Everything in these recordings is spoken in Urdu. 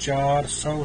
400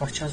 50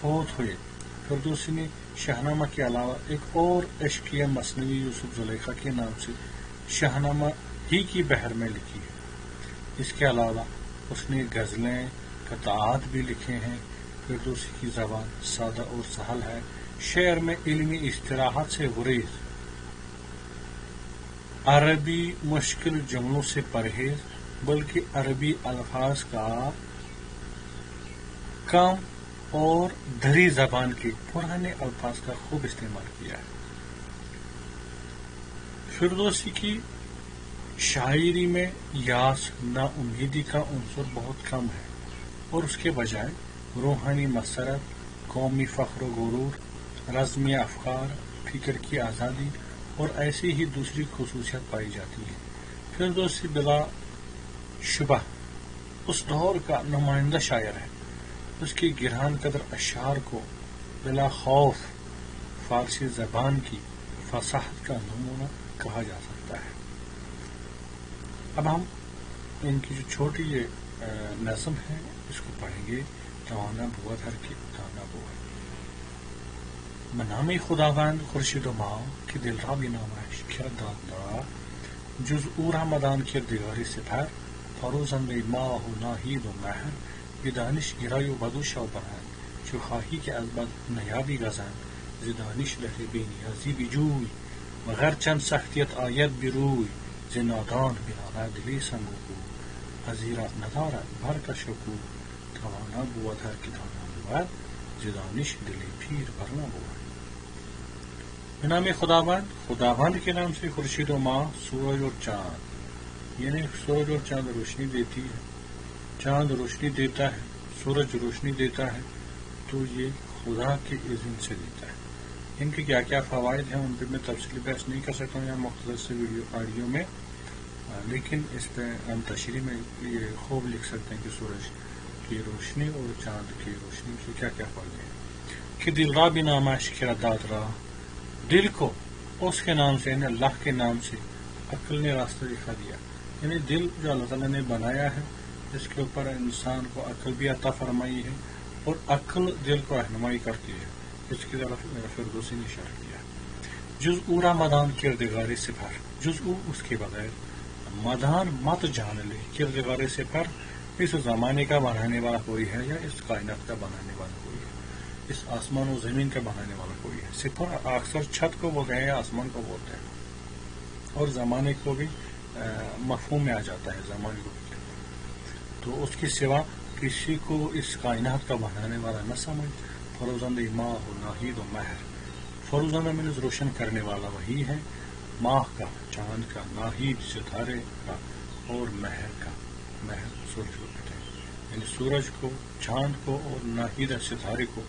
فوت ہوئے فردوسی نے شاہنامہ کے علاوہ ایک اور عشقیہ مثنوی یوسف زلیخا کے نام سے شاہنامہ ہی کی بحر میں لکھی ہے۔ اس کے علاوہ اس نے غزلیں، قطعات بھی لکھے ہیں۔ فردوسی کی زبان سادہ اور سہل ہے، شعر میں علمی اصطلاحات سے گریز، عربی مشکل جملوں سے پرہیز، بلکہ عربی الفاظ کا کم اور دھری زبان کے پرانے الفاظ کا خوب استعمال کیا ہے۔ فردوسی کی شاعری میں یاس، نا امیدی کا عنصر بہت کم ہے، اور اس کے بجائے روحانی مسرت، قومی فخر و غرور، رزمی افکار، فکر کی آزادی اور ایسی ہی دوسری خصوصیت پائی جاتی ہے۔ فردوسی بلا شبہ اس دور کا نمائندہ شاعر ہے۔ اس کی گران قدر اشعار کو بلا خوف فارسی زبان کی فصاحت کا نمونہ کہا جا سکتا ہے۔ اب ہم ان کی جو چھوٹی یہ نظم ہے اس کو پڑھیں گے۔ توانا بود ہر کی توانا بود منام خداوند خورشید و ماه که دل را به نامش کرد داد جز او را مدان کردگاری سپر فروزنده ماه و ناهید و مهر به دانش گرای و بدو شو برند چو خواهی که از بد نیابی گزند ز دانش لطف بینیازی بجوی و هرچند سختیت آید بروی ز نادان بنالد دلی سنگ و بود ازیرا ندارد برکش و کو توانا بود هر که توانا بود ز دانش دل پیر برنا بود۔ به نام خداوند کے نام سے خورشید و ماہ، سورج اور چاند، یعنی سورج اور چاند روشنی دیتی ہے، چاند روشنی دیتا ہے، سورج روشنی دیتا ہے، تو یہ خدا کے اذن سے دیتا ہے۔ ان کے کیا کیا فوائد ہیں ان پہ میں تفصیلی بحث نہیں کر سکتا ہوں یہاں مختصر سے آڈیو میں، لیکن اس پہ ہم تشریح میں یہ خوب لکھ سکتے ہیں کہ سورج کی روشنی اور چاند کی روشنی سے کیا کیا فائدے ہیں۔ کہ دل را بھی نامش کرداد را، دل کو اس کے نام سے یعنی اللہ کے نام سے عقل نے راستہ دکھا دیا، یعنی دل جو اللہ تعالیٰ نے بنایا ہے اس کے اوپر انسان کو عقل بھی عطا فرمائی ہے اور عقل دل کو رہنمائی کرتی ہے، اس کی طرف فردوسی نے اشارہ کیا۔ جز او را مدان کردگار سپر، جز او اس کے بغیر، مدان مت جان لے، کردگار سپر اس زمانے کا بنانے والا کوئی ہے یا اس کائنات کا بنانے والا کوئی ہے، اس آسمان و زمین کا بنانے والا کوئی ہے۔ سپر اکثر چھت کو بولتے ہیں یا آسمان کو بولتے ہیں، اور زمانے کو بھی مفہوم میں آ جاتا ہے زمانے کو، تو اس کے سوا کسی کو اس کائنات کا بنانے والا نہ سمجھ۔ فروزند ماہ و ناہید و مہر، فروزندہ میں روشن کرنے والا وہی ہے، ماہ کا، چاند کا، ناہید ستارے کا، اور مہر کا، مہر سورج کو کہتے ہیں، یعنی سورج کو، چاند کو اور ناہید ستارے کو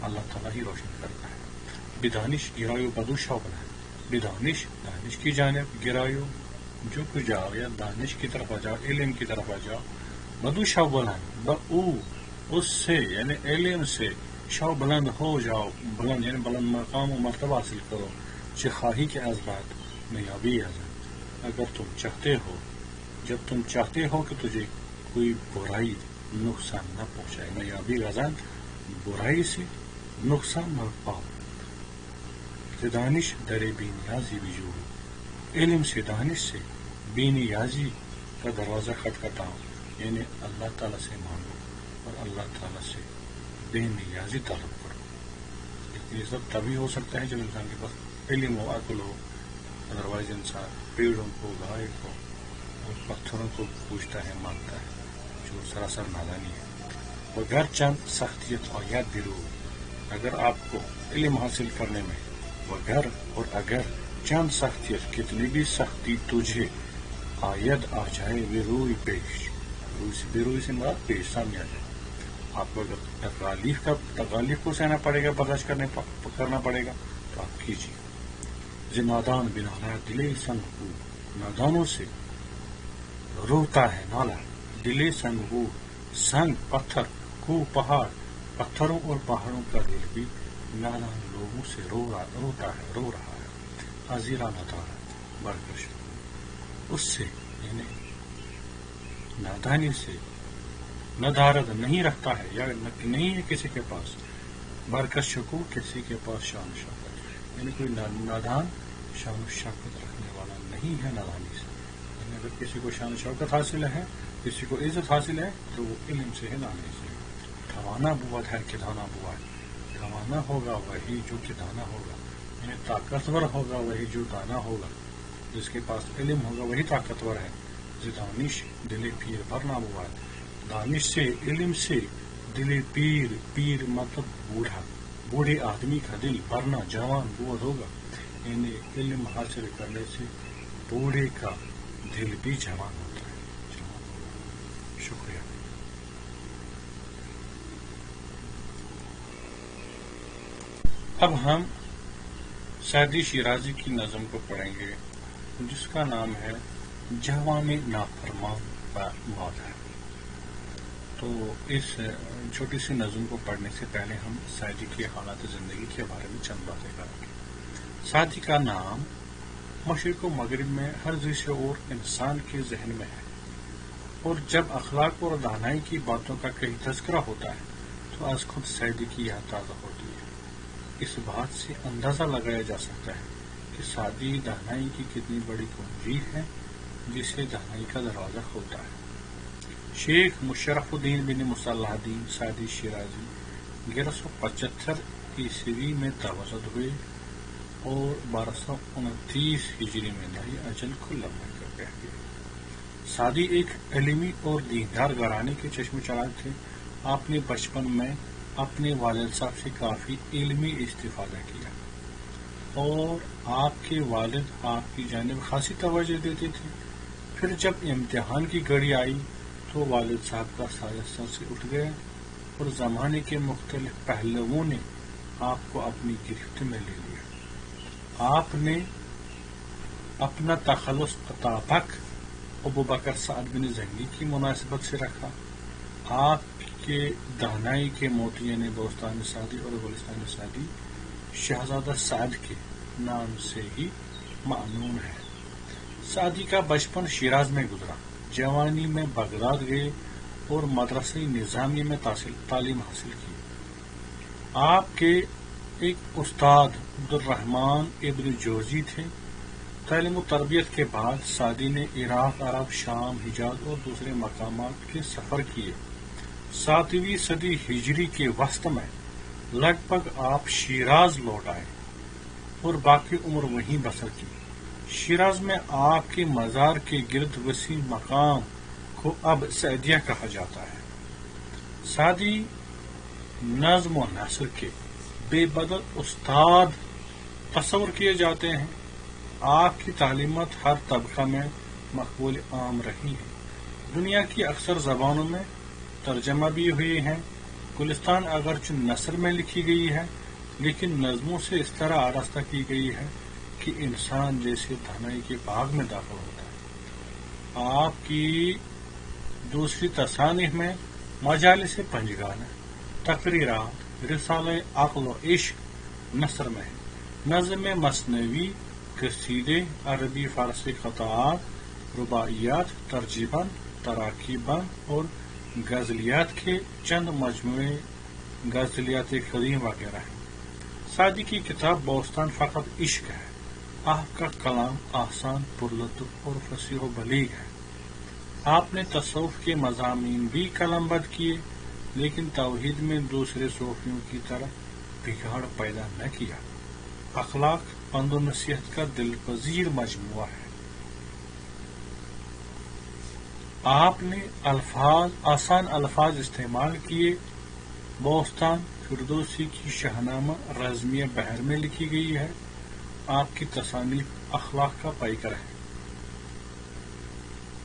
اللہ تعالیٰ ہی روشن کرتا ہے۔ بدانش گرایو بدو شو بنا، بدانش دانش کی جانب، گرایو جو کچھ جاؤ یا دانش کی طرف آ جاؤ، علم کی طرف آ جاؤ، بدو شو بلند بو اس سے یعنی علم سے، شو بلند ہو جاؤ، بلند یعنی بلند مقام و مرتبہ حاصل کرو، خواہی کے ازبات نیابی ازن، اگر تم چاہتے ہو، جب تم چاہتے ہو کہ تجھے کوئی برائی نقصان نہ پہنچائے، نیابی غزن برائی سے نقصان نہ پاؤ، دانش در بے نیازی بجو، علم سے، دانش سے بے نیازی کا دروازہ کھٹکھٹاؤ، یعنی اللہ تعالیٰ سے مانگو اور اللہ تعالیٰ سے بے نیازی طلب کرو۔ یہ سب تبھی ہو سکتا ہے جب انسان کے پاس علم و عقل ہو، ادروائز انسان پیڑوں کو، گائے کو اور پتھروں کو پوچھتا ہے، مانگتا ہے، جو سراسر نادانی ہے۔ وگر چند سختیت آید برو، اگر آپ کو علم حاصل کرنے میں وگر اور اگر چند سختیت کتنی بھی سختی تجھے آید آ جائے بروئی پیش، بروئی سے مراد پیش سامنے آ جائے، آپ کو اگر تکالیف کو سہنا پڑے گا، برداشت کرنا پڑے گا تو آپ کیجیے۔ ز نادان بنانا دل سنگ ہو، نادانوں سے روتا ہے نالا، دل سنگ ہو، سنگ پتھر، کو پہاڑ، پتھروں اور پہاڑوں کا دل بھی نادان لوگوں سے روتا ہے، رو رہا ہے۔ ازیرا ندارت برکش، اس سے یعنی نادانی سے، ندارت نہیں رکھتا ہے یا نہیں ہے کسی کے پاس، برکت شکو کسی کے پاس شان و شوکت، یعنی کوئی نادان شان و شوکت رکھنے والا نہیں ہے نادانی سے. یعنی اگر کسی کو شان و شوکت حاصل ہے، کسی کو عزت حاصل ہے، تو وہ علم سے ہے، دانے سے. توانا بود ہر کہ دانا بود، توانا ہوگا وہی جو کہ دانا ہوگا، یعنی طاقتور ہوگا وہی جو دانا ہوگا. جس کے پاس علم ہوگا وہی طاقتور ہے. دانش دل پیر بھرنا بود، دانش سے، علم سے دل پیر، پیر مطلب بوڑھا، بوڑھے آدمی کا دل بھرنا جوان بود ہوگا، یعنی علم حاصل کرنے سے بوڑھے کا دل بھی جوان ہوتا ہے، جوان ہوگا. شکریہ. اب ہم سعدی شیرازی کی نظم کو پڑھیں گے جس کا نام ہے جوان نافرمان و مادر. تو اس چھوٹی سی نظم کو پڑھنے سے پہلے ہم سعدی کے حالات زندگی کے بارے میں چند باتیں کریں گے. سعدی کا نام مشرق و مغرب میں ہر ذی شعور انسان کے ذہن میں ہے، اور جب اخلاق اور دانائی کی باتوں کا کہیں تذکرہ ہوتا ہے تو از خود سعدی کی یاد تازہ ہوتی ہے. اس بات سے اندازہ لگایا جا سکتا ہے کہ سعدی دانائی کی کتنی بڑی کنجی ہے جسے دانائی کا دروازہ کھولتا ہے. شیخ مشرف الدین بن مصلح الدین سعدی شیرازی 1175 عیسوی میں توسط ہوئے اور 1229 ہجری میں دائی اجل کو لمحہ کر رہ گئے. سعدی ایک علمی اور دیندار گھرانے کے چشم چراغ تھے. آپ نے بچپن میں اپنے والد صاحب سے کافی علمی استفادہ کیا اور آپ کے والد آپ کی جانب خاصی توجہ دیتے تھے. پھر جب امتحان کی گھڑی آئی تو والد صاحب کا سایہ سر سے اٹھ گیا اور زمانے کے مختلف پہلوؤں نے آپ کو اپنی گرفت میں لے لیا. آپ نے اپنا تخلص اطابق ابو بکر سعد بن زنگی کی مناسبت سے رکھا. آپ کے دانائی کے موتی یعنی بوستان سعدی اور گلستان سعدی شہزادہ سعد کے نام سے ہی معنون ہے. سعدی کا بچپن شیراز میں گزرا. جوانی میں بغداد گئے اور مدرسہ نظامی میں تعلیم حاصل کی. آپ کے ایک استاد عبدالرحمن ابن جوزی تھے. تعلیم و تربیت کے بعد سعدی نے عراق، عرب، شام، حجاز اور دوسرے مقامات کے سفر کیے. 7ویں صدی ہجری کے وسط میں لگ بھگ آپ شیراز لوٹ آئے اور باقی عمر وہیں بسر کی. شیراز میں آپ کے مزار کے گرد وسیع مقام کو اب سعدیہ کہا جاتا ہے. سعدی نظم و نثر کے بے بدل استاد تصور کیے جاتے ہیں. آپ کی تعلیمات ہر طبقہ میں مقبول عام رہی ہیں. دنیا کی اکثر زبانوں میں ترجمہ بھی ہوئی ہیں. گلستان اگرچہ نثر میں لکھی گئی ہے لیکن نظموں سے اس طرح آراستہ کی گئی ہے کہ انسان جیسے دانائی کے باغ میں داخل ہوتا ہے. آپ کی دوسری تصانیف میں مجالس پنجگانہ، تقریرات، رسالہ عقل و عشق نثر میں ہے. نظم مثنوی، قصیدے، عربی فارسی قطعات، رباعیات، ترجیباً، تراکیباً اور غزلیات کے چند مجموعے غزلیات قدیم وغیرہ ہیں. سعدی کی کتاب بوستان فقط عشق ہے. آپ کا کلام آسان، پرلطف اور فصیح و بلیغ ہے. آپ نے تصوف کے مضامین بھی قلم بند کیے لیکن توحید میں دوسرے صوفیوں کی طرح بگاڑ پیدا نہ کیا. اخلاق، پند و نصیحت کا دل پذیر مجموعہ ہے. آپ نے آسان الفاظ استعمال کیے. بوستان فردوسی کی شاہنامہ رزمیہ بحر میں لکھی گئی ہے. آپ کی تصانیف اخلاق کا پیکر ہے.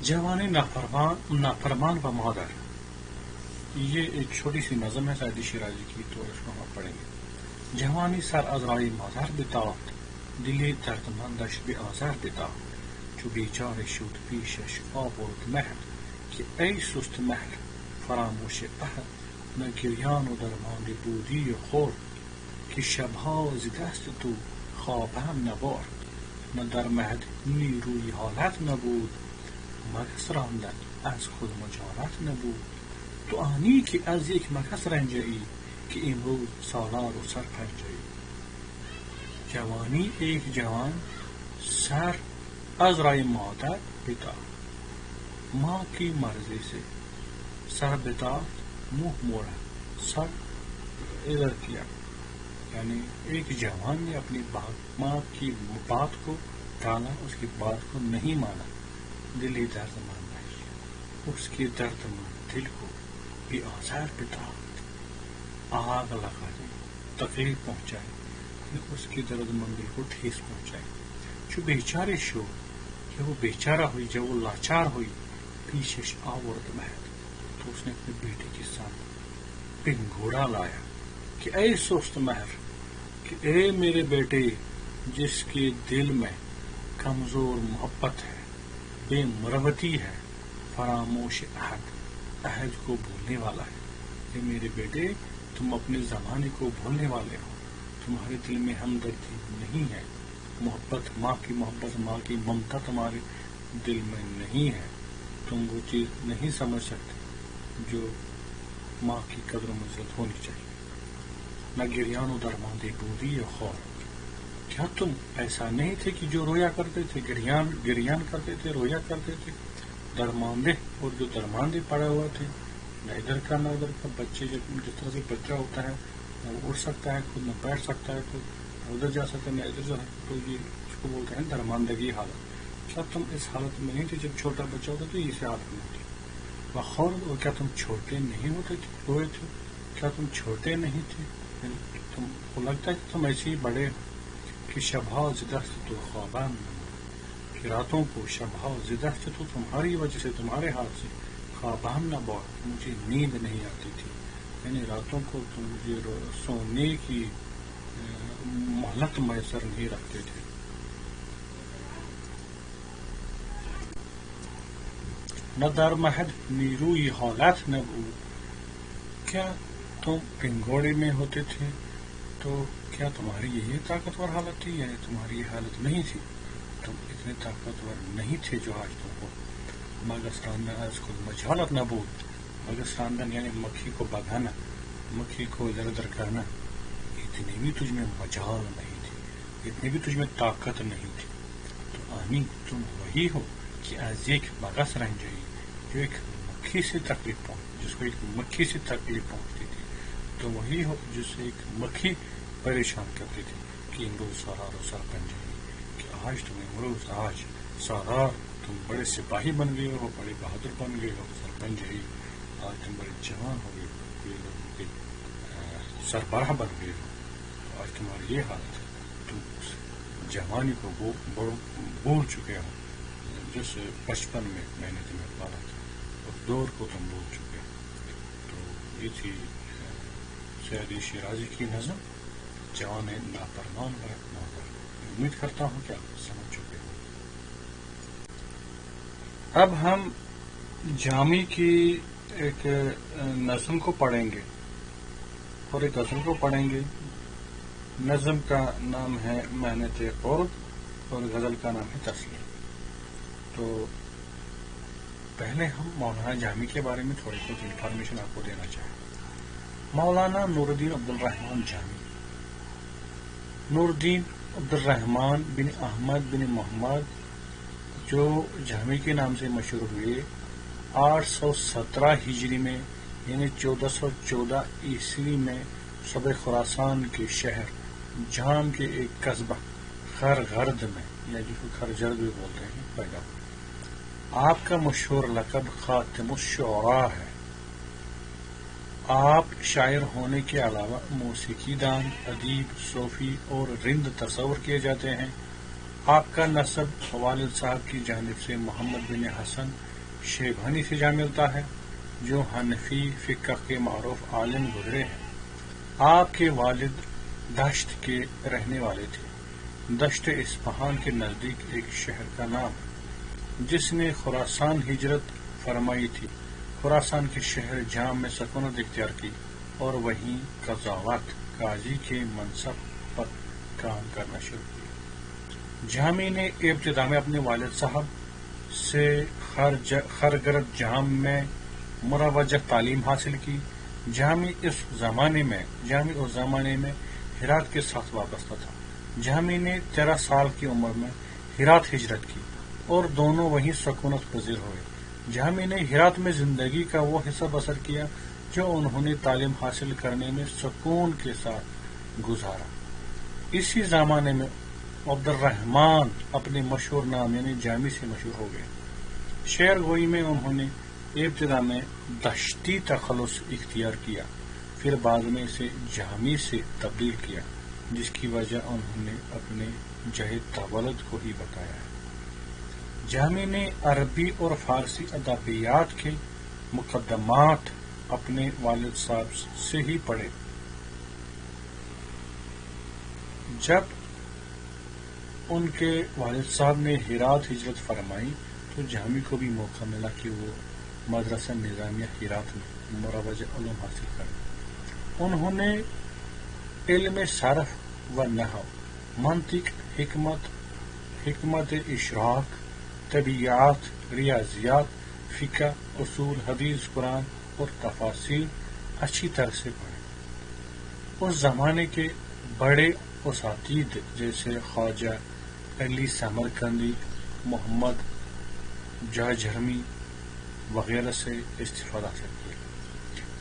جوانی نافرمان و مادر، یہ ایک چھوٹی سی نظم ہے سعدی شیرازی کی، تو اس کو ہم پڑھیں گے. جوانی سر از رای مادر بتافت، دلی دردمندش به آذر بتافت. چو بیچاره شد پیشش آب و مهل، که ای سست مهل فراموش عهد. نه گریان و درمانده بودی و خورد، که شبها ز دست تو خوابم نبرد. نه در مهد نیروی حالت نبود، مگس راندن از خود مجالت نبود. تو آنی که از یک مگس رنجه ای، که امروز سالار و سرپنجه‌ای. جوانی ایک جوان سر از رای مادر بداد. ماں کی مرضی سے سر بداد، منہ موڑا، سر ادھر کیا. یعنی ایک جوان نے اپنی ماں کی بات کو ٹالا، اس کی بات کو نہیں مانا، دلی درد مند ہے، اس کی درد مند دل کو بھی آزار بداد، آگ لگا دی، تکلیف پہنچائی، اس کی درد مند دل کو ٹھیس پہنچائی. جو بیچارے شو کہ وہ بیچارہ ہوئی، جب وہ لاچار ہوئی، پیشش آورد مہد، تو اس نے اپنے بیٹے کے ساتھ پنگھوڑا لایا کہ اے سست مہر، کہ اے میرے بیٹے جس کے دل میں کمزور محبت ہے، بے مروتی ہے، فراموش عہد کو بھولنے والا ہے. کہ میرے بیٹے تم اپنے زمانے کو بھولنے والے ہو، تمہارے دل میں ہمدردی نہیں ہے، محبت، ماں کی محبت، ماں کی ممتا تمہارے دل میں نہیں ہے، تم وہ چیز نہیں سمجھ سکتے جو ماں کی قدر و منزلت ہونی چاہیے. نہ گریان و درماندے بودی یا خور، کیا تم ایسا نہیں تھے کہ جو رویا کرتے تھے، گریان کرتے تھے، رویا کرتے تھے، درماندے، اور جو درماندے پڑے ہوئے تھے، نہ ادھر کا نہ ادھر کا. بچے جس طرح سے بچہ ہوتا ہے، نہ وہ اڑ سکتا ہے خود، نہ بیٹھ سکتا ہے خود، نہ ادھر جا سکتا ہے نہ ادھر جا سکتا، تو یہ اس کو بولتے ہیں درماندگی حالت. کیا تم اس حالت میں نہیں تھے جب چھوٹا بچہ ہوتا تو اسی حالت میں ہوتی. بخور، اور کیا تم چھوٹے نہیں ہوتے تھے، ہوئے تھے؟ کیا تم چھوٹے نہیں تھے؟ تم کو لگتا ہے کہ تم ایسے ہی بڑے ہو کہ شبہ زدہ سے تو خوابان، کہ راتوں کو شبہ زدہ سے تو تمہاری وجہ سے، تمہارے ہاتھ سے، خوابان نہ بہت، مجھے نیند نہیں آتی تھی. یعنی راتوں کو تم مجھے سونے کی مہلت میسر نہیں رکھتے تھے. نہ در مہد نیروی حالت نہ بود، کیا تم پنگھوڑے میں ہوتے تھے تو کیا تمہاری یہی طاقتور حالت تھی؟ یعنی تمہاری یہ حالت نہیں تھی، تم اتنے طاقتور نہیں تھے جو آج تم ہو. مگسراندن از خود مجالت نہ بود، مگسراندن یعنی مکھی کو بھگانا، مکھی کو ادھر ادھر کرنا، اتنی بھی تجھ میں مجال نہیں تھی، اتنی بھی تجھ میں طاقت نہیں تھی. تو آنی تم وہی ہو کہ از ایک مگس رنجائی، جو ایک مکھی سے تکلیف جس کو ایک مکھی سے تکلیف پہنچتی تھی، تو وہی ہو جس سے ایک مکھی پریشان کرتی تھی. کہ امروز سالار و سرپنجائی، کہ آج تم امروز، آج سالار، تم بڑے سپاہی بن گئے ہو، بڑے بہادر بن گئے ہو. سرپنجائی، آج تم بڑے جوان ہو گئے ہو، یہ لوگوں کے سربراہ بن گئے ہو. آج تمہاری یہ حالت ہے، تم اس جوانی کو بھول چکے ہو جس بچپن میں نے تمہیں پالا تھا، اس دور کو تم بھول چکے ہو. تو یہ تھی سعدی شیرازی کی نظم جوان نافرمان برق مادر. امید کرتا ہوں کہ آپ سمجھ چکے ہو. اب ہم جامی کی ایک نظم کو پڑھیں گے اور ایک غزل کو پڑھیں گے. نظم کا نام ہے محنت قرب اور غزل کا نام ہے تسلیم. تو پہلے ہم مولانا جامی کے بارے میں تھوڑی بہت انفارمیشن آپ کو دینا چاہیں. مولانا نور الدین عبد الرحمان جامی، نور الدین عبد الرحمان بن احمد بن محمد، جو جامی کے نام سے مشہور ہوئے، 817 ہجری میں یعنی 1414 عیسوی میں صوبہ خراسان کے شہر جام کے ایک قصبہ خرغرد میں، یا جس کو خرجرد بھی بولتے ہیں، پیدا ہوئے. آپ کا مشہور لقب خاتم الشعراء ہے. آپ شاعر ہونے کے علاوہ موسیقی دان، ادیب، صوفی اور رند تصور کیے جاتے ہیں. آپ کا نسب والد صاحب کی جانب سے محمد بن حسن شیبانی سے جا ملتا ہے، جو حنفی فقہ کے معروف عالم گزرے ہیں. آپ کے والد دشت کے رہنے والے تھے. دشت اصفہان کے نزدیک ایک شہر کا نام ہے جس نے خراسان ہجرت فرمائی تھی. خراسان کے شہر جام میں سکونت اختیار کی اور وہیں قضاوت، قاضی کے منصب پر کام کرنا شروع کیا. جامی نے ابتدا میں اپنے والد صاحب سے خرگرد جام میں مروجہ تعلیم حاصل کی. جامی اس زمانے میں ہرات کے ساتھ وابستہ تھا۔ جامی نے 13 سال کی عمر میں ہرات ہجرت کی اور دونوں وہیں سکونت پذیر ہوئے۔ جامی نے ہرات میں زندگی کا وہ حصہ بسر کیا جو انہوں نے تعلیم حاصل کرنے میں سکون کے ساتھ گزارا۔ اسی زمانے میں عبد الرحمن اپنے مشہور نام یعنی جامی سے مشہور ہو گئے۔ شعر گوئی میں انہوں نے ابتدا میں دشتی تخلص اختیار کیا، پھر بعد میں اسے جامی سے تبدیل کیا، جس کی وجہ انہوں نے اپنے جہد تولد کو ہی بتایا ہے۔ جامی نے عربی اور فارسی ادبیات کے مقدمات اپنے والد صاحب سے ہی پڑھے۔ جب ان کے والد صاحب نے ہرات ہجرت فرمائی تو جامی کو بھی موقع ملا کہ وہ مدرسہ نظامیہ ہرات میں مروج علوم حاصل کریں۔ انہوں نے علم صرف و نحو، منطق، حکمت اشراق، طبیعیات، ریاضیات، فقہ، اصول حدیث، قرآن اور تفاسیر اچھی طرح سے پڑھے۔ اس زمانے کے بڑے اساتید جیسے خواجہ علی سمرقندی، محمد جاجرمی وغیرہ سے استفادہ کیا۔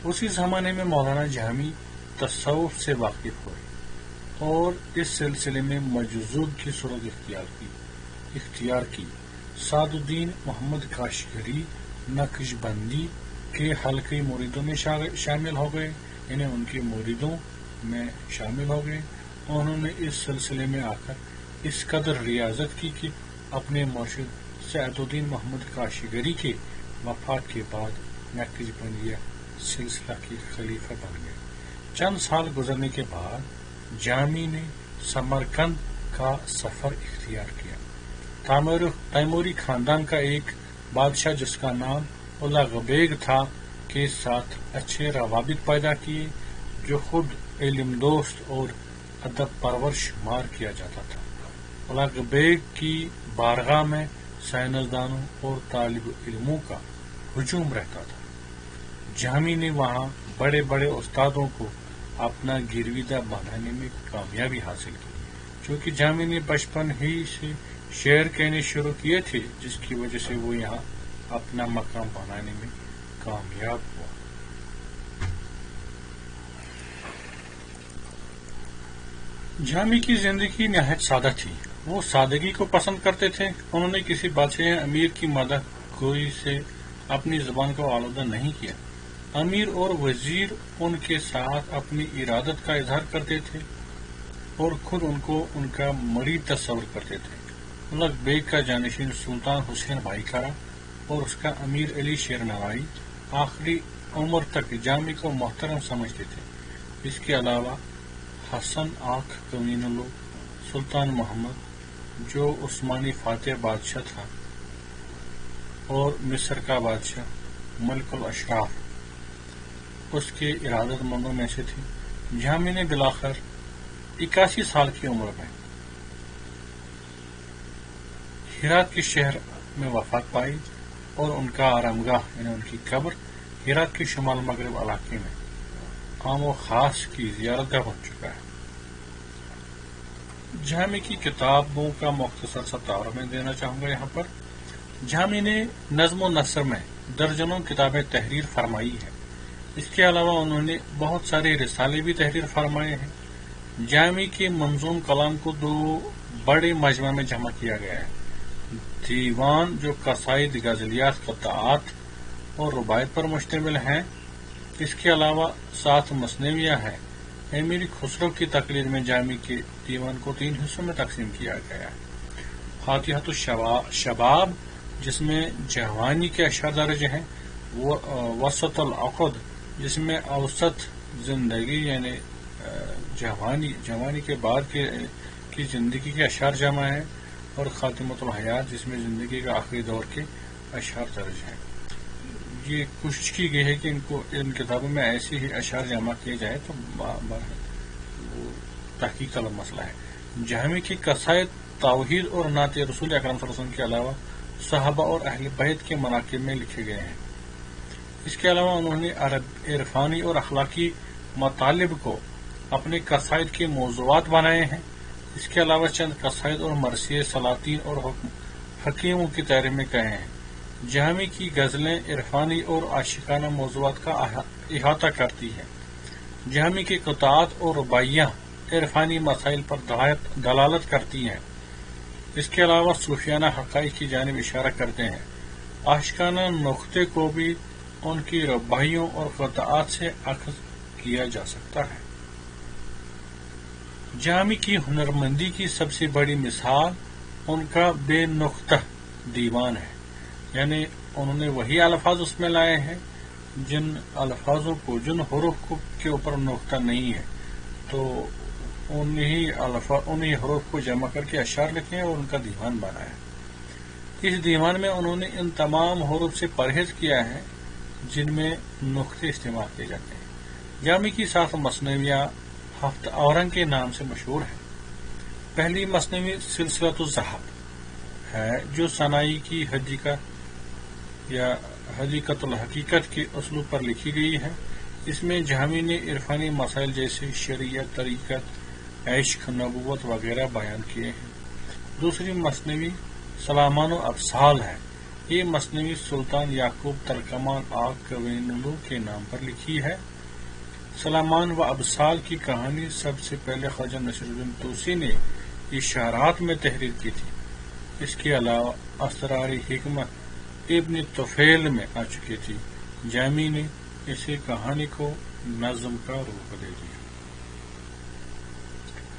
اسی زمانے میں مولانا جامی تصوف سے واقف ہوئے اور اس سلسلے میں مجذوب کی صورت اختیار کی۔ سعد الدین محمد کاشگری نقشبندی کے حلقے مریدوں میں شامل ہو گئے، یعنی ان کے مریدوں میں شامل ہو گئے۔ انہوں نے اس سلسلے میں آ کر اس قدر ریاضت کی کہ اپنے مرشد سعد الدین محمد کاشگری کے وفات کے بعد نقشبندیہ سلسلہ کے خلیفہ بن گئے۔ چند سال گزرنے کے بعد جامی نے سمرقند کا سفر اختیار کیا۔ تیموری خاندان کا ایک بادشاہ جس کا نام اولغ بیگ تھا کے ساتھ اچھے روابط پیدا کیے، جو خود علم دوست اور ادب پرور شمار کیا جاتا تھا۔ اولغ بیگ کی بارگاہ میں سائنسدانوں اور طالب علموں کا ہجوم رہتا تھا۔ جامی نے وہاں بڑے بڑے استادوں کو اپنا گرویدہ بنانے میں کامیابی حاصل کی۔ چونکہ جامی نے بچپن ہی سے شعر کہنے شروع کیے تھے، جس کی وجہ سے وہ یہاں اپنا مقام بنانے میں کامیاب ہوا۔ جامی کی زندگی نہایت سادہ تھی۔ وہ سادگی کو پسند کرتے تھے۔ انہوں نے کسی بادشاہ یا امیر کی مدح گوئی سے اپنی زبان کو آلودہ نہیں کیا۔ امیر اور وزیر ان کے ساتھ اپنی ارادت کا اظہار کرتے تھے اور خود ان کو ان کا مرید تصور کرتے تھے۔ اولغ بیگ کا جانشین سلطان حسین بھائی کارا اور اس کا امیر علی شیر نوائی آخری عمر تک جامی کو محترم سمجھتے تھے۔ اس کے علاوہ حسن آنکھ کمینلو، سلطان محمد جو عثمانی فاتح بادشاہ تھا، اور مصر کا بادشاہ ملک الاشراف اس کے ارادت مندوں میں سے تھے۔ جامی نے بالآخر 81 سال کی عمر میں ہرات کے شہر میں وفات پائی اور ان کا آرامگاہ یعنی ان کی قبر ہرات کے شمال مغرب علاقے میں عام و خاص کی زیارت گاہ بن چکا ہے۔ جامی کی کتابوں کا مختصر سا تعارف میں دینا چاہوں گا یہاں پر۔ جامی نے نظم و نثر میں درجنوں کتابیں تحریر فرمائی ہیں۔ اس کے علاوہ انہوں نے بہت سارے رسالے بھی تحریر فرمائے ہیں۔ جامی کے منظوم کلام کو 2 بڑے مجموعے میں جمع کیا گیا ہے۔ دیوان جو قصائد، غزلیات، قطعات اور رباعیات پر مشتمل ہیں۔ اس کے علاوہ 7 مثنویاں ہیں۔ امیر خسرو کی تقلید میں جامی کے دیوان کو 3 حصوں میں تقسیم کیا گیا ہے۔ فاتحۃ الشباب جس میں جوانی کے اشعار درج ہیں، وسط العقد جس میں اوسط زندگی یعنی جوانی کے بعد کی زندگی کے اشعار جمع ہیں، اور خاتمۃ الحیات جس میں زندگی کے آخری دور کے اشعار درج ہیں۔ یہ کوشش کی گئی ہے کہ ان کتابوں میں ایسے ہی اشعار جمع کیے جائے تو تحقیق طلب مسئلہ ہے۔ جامی کی قصائد توحید اور نعت رسول اکرم صلی اللہ علیہ وسلم کے علاوہ صحابہ اور اہل بیت کے مناقب میں لکھے گئے ہیں۔ اس کے علاوہ انہوں نے عرفانی اور اخلاقی مطالب کو اپنے قصائد کے موضوعات بنائے ہیں۔ اس کے علاوہ چند قصائد اور مرثیے سلاطین اور حکیموں کی تعریف میں کہے ہیں۔ جہمی کی غزلیں عرفانی اور عاشقانہ موضوعات کا احاطہ کرتی ہیں۔ جہمی کی قطعات اور رباعیاں عرفانی مسائل پر دلالت کرتی ہیں۔ اس کے علاوہ صوفیانہ حقائق کی جانب اشارہ کرتے ہیں۔ عاشقانہ نقطے کو بھی ان کی رباعیوں اور قطعات سے اخذ کیا جا سکتا ہے۔ جہمی کی ہنرمندی کی سب سے بڑی مثال ان کا بے نقطہ دیوان ہے، یعنی انہوں نے وہی الفاظ اس میں لائے ہیں جن الفاظوں کو، جن حروف کے اوپر نقطہ نہیں ہے، تو انہی حروف کو جمع کر کے اشعار لکھے ہیں اور ان کا دیوان بنایا ہے۔ اس دیوان میں انہوں نے ان تمام حروف سے پرہیز کیا ہے جن میں نقطے استعمال کیے جاتے ہیں۔ جامی کی 7 مثنویاں ہفت اورنگ کے نام سے مشہور ہیں۔ پہلی مثنوی سلسلۃ الذہب ہے جو ثنائی کی حدیقۃ الحقیقت کے اسلوب پر لکھی گئی ہے۔ اس میں جہمی نے عرفانی مسائل جیسے شریعت، طریقت، عشق، نبوت وغیرہ بیان کیے ہیں۔ دوسری مثنوی سلامان و ابسال ہے۔ یہ مثنوی سلطان یعقوب ترکمان آگ کوینلو کے نام پر لکھی ہے۔ سلامان و ابسال کی کہانی سب سے پہلے خواجہ نصیر الدین طوسی نے اشارات میں تحریر کی تھی۔ اس کے علاوہ اسرار حکمت ابن طفیل میں آ چکی تھی۔ جامی نے اسے کہانی کو نظم کا روپ دے دیا۔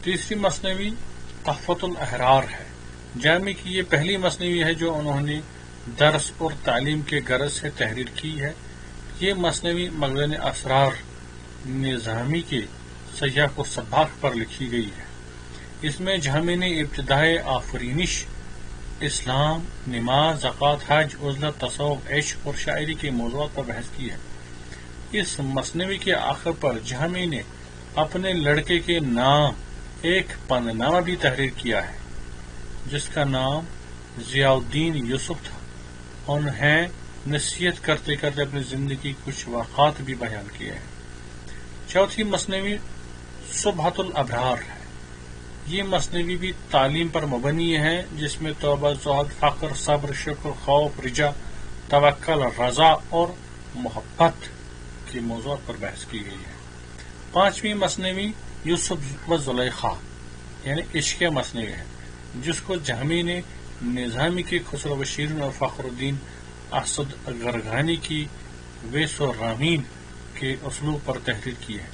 تیسری مثنوی تحفۃ الاحرار ہے۔ جامی کی یہ پہلی مثنوی ہے جو انہوں نے درس اور تعلیم کے غرض سے تحریر کی ہے۔ یہ مثنوی مخزن اسرار نظامی کے سیاق و سباق پر لکھی گئی ہے۔ اس میں جامی نے ابتدائے آفرینش، اسلام، نماز، زکوٰۃ، حج، عزلت، تصوف، عشق اور شاعری کے موضوعات پر بحث کی ہے۔ اس مثنوی کے آخر پر جامی نے اپنے لڑکے کے نام ایک پند نامہ بھی تحریر کیا ہے جس کا نام ضیاء الدین یوسف تھا۔ انہیں نصیحت کرتے کرتے اپنی زندگی کی کچھ واقعات بھی بیان کیے ہیں۔ چوتھی مثنوی صبحۃ الابرار ہے۔ یہ مثنوی بھی تعلیم پر مبنی ہے جس میں توبہ، زہد، فقر، صبر، شکر، خوف، رجا، توکل، رضا اور محبت کے موضوعات پر بحث کی گئی ہے۔ پانچویں مثنوی یوسف و زلیخا یعنی عشق مثنوی ہے جس کو جامی نے نظامی کی خسرو بشیرین اور فخر الدین اسد غرغانی کی ویس و رامین کے اسلوب پر تحریر کی ہے۔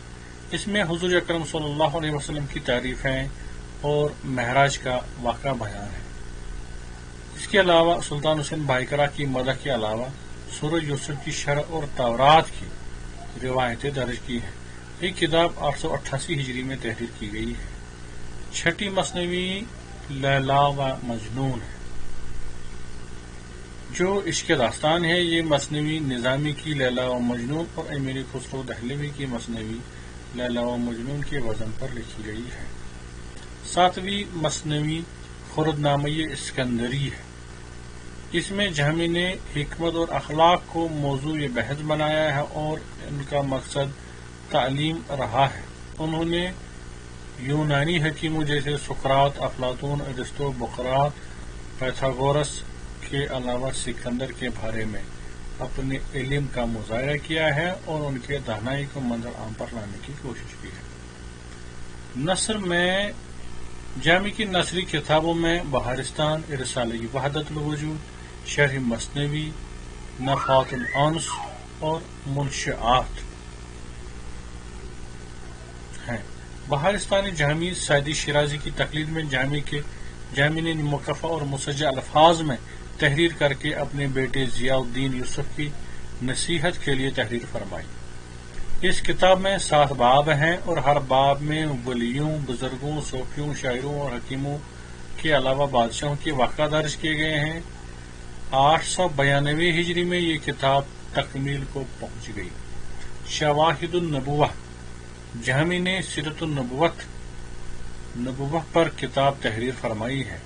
اس میں حضور اکرم صلی اللہ علیہ وسلم کی تعریفیں اور معراج کا واقعہ بیان ہے۔ اس کے علاوہ سلطان حسین بھائیکرا کی مدح کے علاوہ سورہ یوسف کی شرح اور تورات کی روایتیں درج کی ہیں۔ یہ کتاب 888 ہجری میں تحریر کی گئی ہے۔ چھٹی مثنوی لیلا و مجنون ہے جو عشق داستان ہے۔ یہ مثنوی نظامی کی لیلا و مجنون اور امیر خسرو دہلوی کی مثنوی لیلا و مجنون کے وزن پر لکھی گئی ہے۔ ساتویں مثنوی خردنامہ اسکندری ہے۔ اس میں جامی نے حکمت اور اخلاق کو موضوع بحث بنایا ہے اور ان کا مقصد تعلیم رہا ہے۔ انہوں نے یونانی حکیموں جیسے سقراط، افلاطون، ارسطو، بقراط، پیتھاگورس کے علاوہ سکندر کے بارے میں اپنے علم کا مظاہرہ کیا ہے اور ان کے دانائی کو منظر عام پر لانے کی کوشش کی ہے۔ نثر میں جامی کی نثری کتابوں میں بہارستان، رسالہ وحدت الوجود، شرح مثنوی، نفحات الانس اور منشآت ہیں۔ بہارستان جامی سعدی شیرازی کی تقلید میں جامی نے مکفہ اور مسجع الفاظ میں تحریر کر کے اپنے بیٹے ضیاء الدین یوسف کی نصیحت کے لیے تحریر فرمائی۔ اس کتاب میں 7 باب ہیں اور ہر باب میں ولیوں، بزرگوں، صوفیوں، شاعروں اور حکیموں کے علاوہ بادشاہوں کے واقعات درج کیے گئے ہیں۔ 892 ہجری میں یہ کتاب تکمیل کو پہنچ گئی۔ شواہد النبوہ جامی نے سیرت نبوت پر کتاب تحریر فرمائی ہے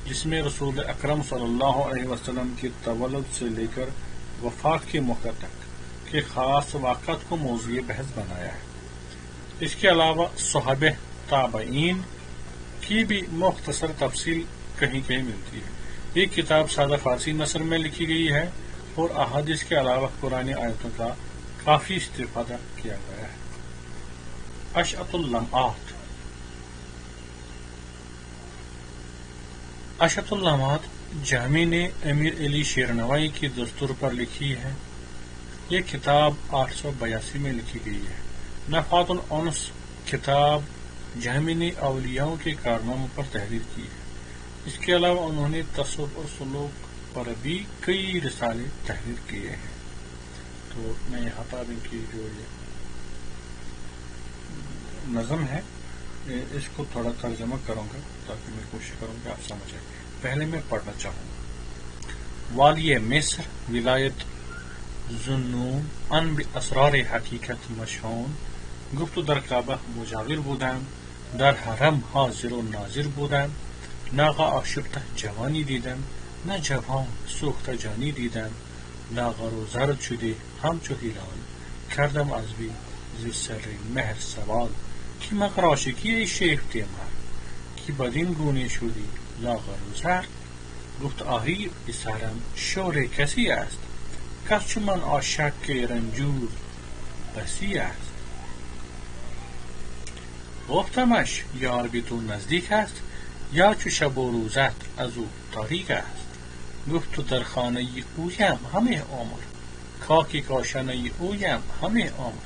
جس میں رسول اکرم صلی اللہ علیہ وسلم کی تولد سے لے کر وفات کے موقع تک کے خاص واقعات کو موضوع بحث بنایا ہے۔ اس کے علاوہ صحابہ تابعین کی بھی مختصر تفصیل کہیں کہیں ملتی ہے۔ یہ کتاب سادہ فارسی نثر میں لکھی گئی ہے اور احادیث کے علاوہ قرآن آیتوں کا کافی استفادہ کیا گیا ہے۔ اشعۃ اللمعات۔ اشعۃ اللمعات جامی نے امیر علی شیرنوائی کی دستور پر لکھی ہے۔ یہ کتاب 882 میں لکھی گئی ہے۔ نفحات الانس کتاب جامی نے اولیاءوں کے کارناموں پر تحریر کی ہے۔ اس کے علاوہ انہوں نے تصوف اور سلوک پر بھی کئی رسالے تحریر کیے ہیں۔ تو میں یہاں پر ان کی جو یہ نظم ہے اس کو تھوڑا ترجمہ کروں گا تاکہ میں کوشش کروں کہ آپ سمجھیں۔ پہلے میں پڑھنا چاہوں گا۔ والی مصر ولایت ذوالنون ان باسرار حقیقت مشہون گفت در کعبہ مجاور بودم در حرم حاضر و ناظر بودم ناغا آشفته جوانی دیدم نه جوان سوخته جانی دیدم لاغر و زرد شده همچو هلال کردم از وی ز سر مهر سوال کی مگر عاشقی ای شیفته من کی بدین گونه شدی لاغر و زرد گفت آری پسرم شور کسی است کس چو من عاشق که رنجور بسی است گفتمش یار به تو نزدیک است یا چو شب و روزت از او تاریک است گفت تو در خانه اویم همه عمر خاک کاشانه اویم همه عمر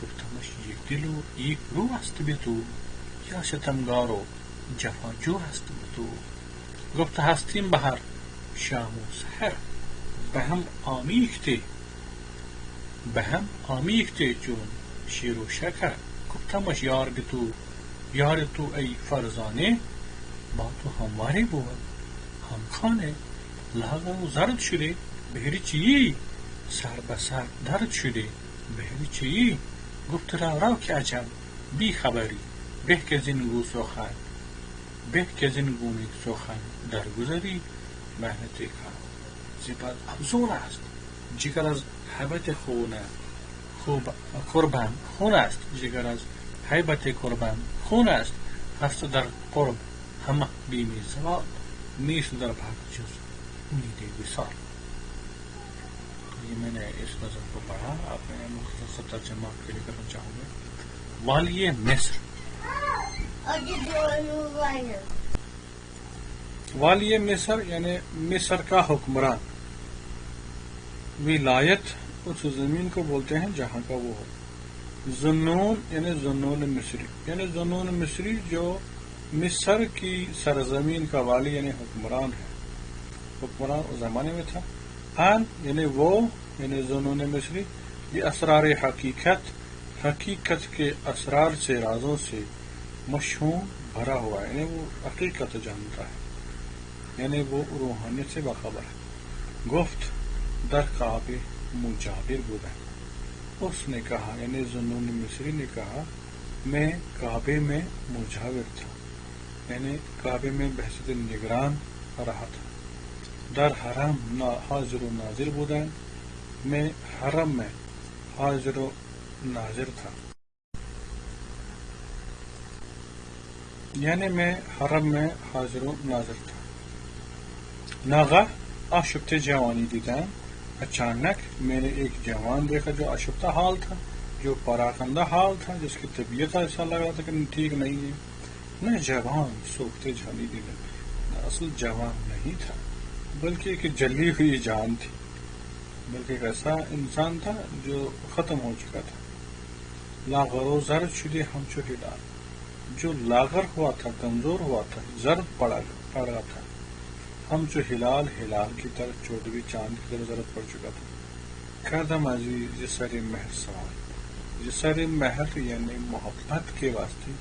گفتمش یک دل و یک رو است به تو یا ستمگار و جفاجو است به تو گفت هستیم بهر شام و سحر به هم آمیخته چون شیر و شکر گفتمش یار تو ای فرزانه با تو همواره بود همخانه لاغر و زرد شده بهری چیی سر به سر درد شده بهری چیی گفت را که عجب بی خبری به که زین گونه سخن درگذری مهنت کار زیبا افزون است جگر از حیبت قربان خون است جگر از حیبت قربان خون است هست در قرب همه بیم زوال نیست در بحق جز امید وصال۔ یہ میں نے اس نظم کو پڑھا، آپ میں مختصر ترجمہ کے لیے کرنا چاہوں گا۔ والی مصر والی مصر یعنی مصر کا حکمران، ولایت اس زمین کو بولتے ہیں جہاں کا وہ ہو، ذوالنون یعنی ذوالنون مصری، یعنی ذوالنون مصری جو مصر کی سرزمین کا والی یعنی حکمران ہے، حکمران اس زمانے میں تھا۔ ان یعنی وہ یعنی ذوالنون مصری یہ اسرار حقیقت کے اسرار سے رازوں سے مشہور بھرا ہوا ہے، یعنی وہ حقیقت جانتا ہے، یعنی وہ روحانیت سے باخبر ہے۔ گفت در کعبے مجاور بودا، اس نے کہا یعنی ذوالنون مصری نے کہا میں کعبے میں مجاور تھا، یعنی کعبے میں بحثیت نگران رہا تھا۔ در حرم حاضر و ناظر بودا، میں حرم میں حاضر و ناظر تھا، یعنی میں حرم میں حاضر و ناظر تھا۔ ناغا آشفت جوانی دیدم، اچانک میں نے ایک جوان دیکھا جو آشفتہ حال تھا، جو پراکندہ حال تھا، جس کی طبیعت ایسا لگ رہا تھا کہ ٹھیک نہیں ہے۔ نہ جوان سوکھتے جانی دیدم، اصل جوان نہیں تھا بلکہ ایک جلی ہوئی جان تھی، بلکہ ایک ایسا انسان تھا جو ختم ہو چکا تھا۔ لاغر و زرد شدے ہمچو ہلال، جو لاغر ہوا تھا، کمزور ہوا تھا، زرد پڑا تھا، ہمچو ہلال کی طرح چودھویں چاند کی طرح زرد پڑ چکا تھا۔ کردم عزیز جسر مہر سوال، جسر مہر یعنی محبت کے واسطے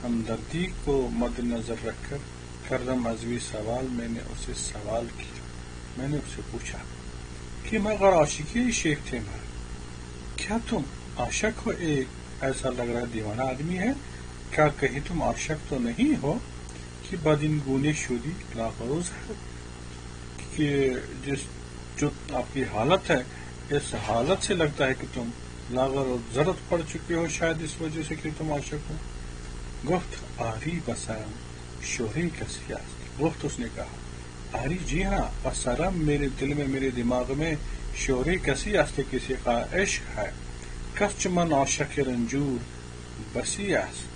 ہمدردی کو مد نظر رکھ کر کردم عزوی سوال، میں نے اسے سوال کیا، میں نے اسے پوچھا کہ مگر عاشقی شیخ تھے میں، کیا تم عاشق ہو؟ ایک ایسا لگ رہا دیوانہ آدمی ہے، کیا کہیں تم عاشق تو نہیں ہو؟ کہ بدین گونے شدی لاغروز ہے، کہ جو آپ کی حالت ہے اس حالت سے لگتا ہے کہ تم لاغر اور ضرورت پڑ چکے ہو، شاید اس وجہ سے کہ تم عاشق ہو. گفت آری بسرم شوری کسی است. گفت اس نے کہا آری جی ہاں، بسرم میرے دل میں میرے دماغ میں شوری کسی است کسی کا عشق ہے. کس من عاشق رنجور بسی است.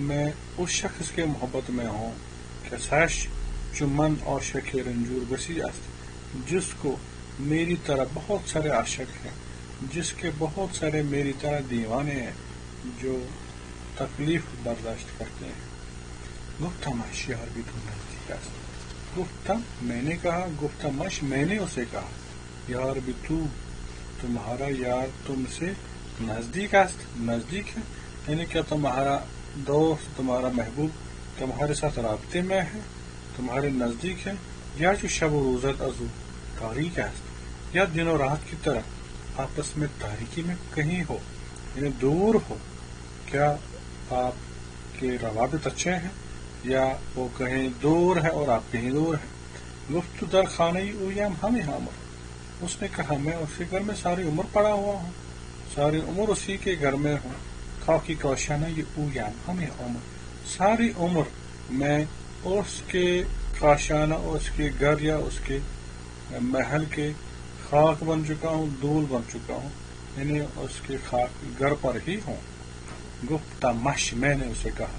میں اس شخص کے محبت میں ہوں کسش چمن عاشق رنجور بسی است، جس کو میری طرح بہت سارے عاشق ہیں، جس کے بہت سارے میری طرح دیوانے ہیں جو تکلیف برداشت کرتے ہیں. گفتہ مش یار بھی تو نزدیک است. گفتہ میں نے کہا، گفتہ مش میں نے اسے کہا، یار بھی تو تمہارا یار تم سے نزدیک است، نزدیک ہے، یعنی کیا تمہارا دوست تمہارا محبوب تمہارے ساتھ رابطے میں ہے، تمہارے نزدیک ہے، یا جو شب و روزت ازو تاریک است، یا دن و رات کی طرح آپس میں تاریکی میں کہیں ہو، یعنی دور ہو. کیا آپ کے روابط اچھے ہیں یا وہ کہیں دور ہے اور آپ کہیں دور ہیں. گفت در خانہ اویم ہمیں عمر. اس نے کہا میں اس کے گھر میں ساری عمر پڑا ہوا ہوں، ساری عمر اسی کے گھر میں ہوں. خاکی کوشانہ یہ اویم ہمیں عمر، ساری عمر میں اس کے کاشانہ اس کے گھر یا اس کے محل کے خاک بن چکا ہوں، دھول بن چکا ہوں، یعنی اس کے خاک گھر پر ہی ہوں. گفتہ مش میں نے اسے کہا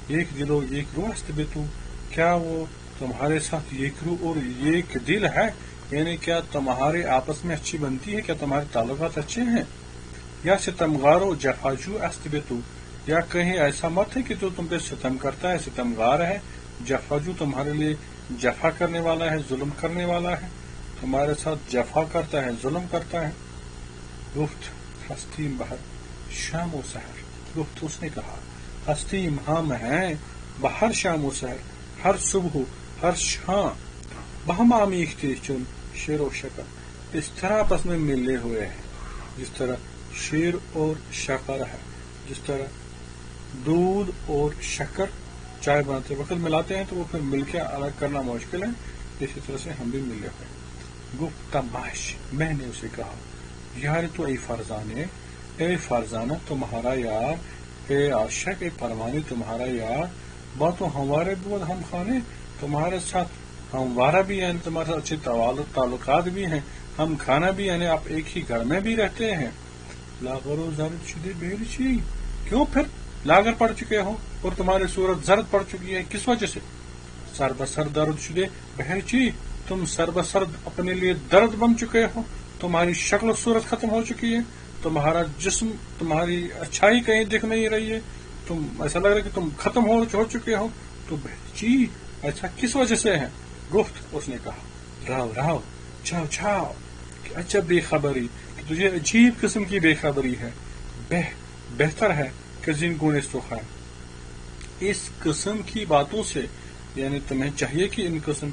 ایک دل و ایک روح است بے تو. کیا وہ تمہارے ساتھ ایک روح اور ایک دل ہے، یعنی کیا تمہارے آپس میں اچھی بنتی ہے، کیا تمہارے تعلقات اچھے ہیں. یا ستمگار و جفاجو است بے تو، یا کہیں ایسا مت ہے کہ تو تم پہ ستم کرتا ہے، ستمگار ہے. جفاجو تمہارے لیے جفا کرنے والا ہے، ظلم کرنے والا ہے، تمہارے ساتھ جفا کرتا ہے، ظلم کرتا ہے. گفت ہستیم بہر شام و سحر. گفت اس نے کہا ہستیم ہم ہیں بہر شام و سحر، ہر صبح ہر شام بہم آمیختے چن شیر و شکر. اس طرح آپس میں ملے ہوئے ہیں جس طرح شیر اور شکر ہے، جس طرح دودھ اور شکر چائے بناتے وقت ملاتے ہیں تو وہ پھر مل کے الگ کرنا مشکل ہے، اسی طرح سے ہم بھی ملے ہوئے. گفت تماش میں نے اسے کہا یار تو اے فرزانے، اے فرزانہ تمہارا یار، اے عاشق اے پروانی تمہارا یار، باتوں ہمارے بہت ہم خانے، تمہارے ساتھ ہموارہ بھی ہیں، تمہارے ساتھ اچھے تعلقات بھی ہیں، ہم کھانا بھی یعنی آپ ایک ہی گھر میں بھی رہتے ہیں. لاغر و زرد شدے بہرچی، کیوں پھر لاغر پڑ چکے ہو اور تمہاری صورت زرد پڑ چکی ہے، کس وجہ سے. سر بسر درد شدے بہرچی، تم سر بسر اپنے لیے درد بن چکے ہو، تمہاری شکل و صورت ختم ہو چکی ہے، تمہارا جسم تمہاری اچھائی کہیں دکھ نہیں رہی ہے، تم ایسا لگ رہا ہے کہ تم ختم ہو چکے ہو. تو بہرچی ایسا کس وجہ سے ہے. گفت اس نے کہا راو راو چھاؤ چھاؤ، کہ اچھا بے خبری، کہ تجھے عجیب قسم کی بے خبری ہے. بہتر ہے کہ جن گونس تو خیر، اس قسم کی باتوں سے یعنی تمہیں چاہیے کہ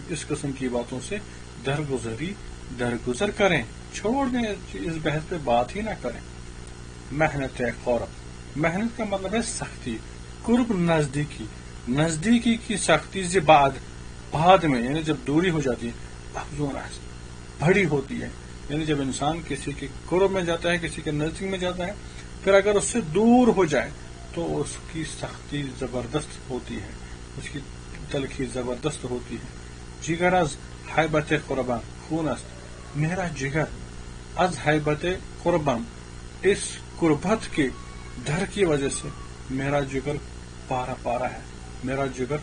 اس قسم کی باتوں سے درگزر کریں، چھوڑ دیں، اس بحث پہ بات ہی نہ کریں. محنت قرب، محنت کا مطلب ہے سختی، قرب نزدیکی کی سختی سے بعد میں یعنی جب دوری ہو جاتی ہے افزون بڑی ہوتی ہے. یعنی جب انسان کسی کے قرب میں جاتا ہے، کسی کے نزدیک میں جاتا ہے، پھر اگر اس سے دور ہو جائے تو اس کی سختی زبردست ہوتی ہے، اس کی تلخی زبردست ہوتی ہے. جگر از حیبت قربم خون است، میرا جگر از حیبت قربم، اس قربت کے ڈر کی وجہ سے میرا جگر پارا پارا ہے، میرا جگر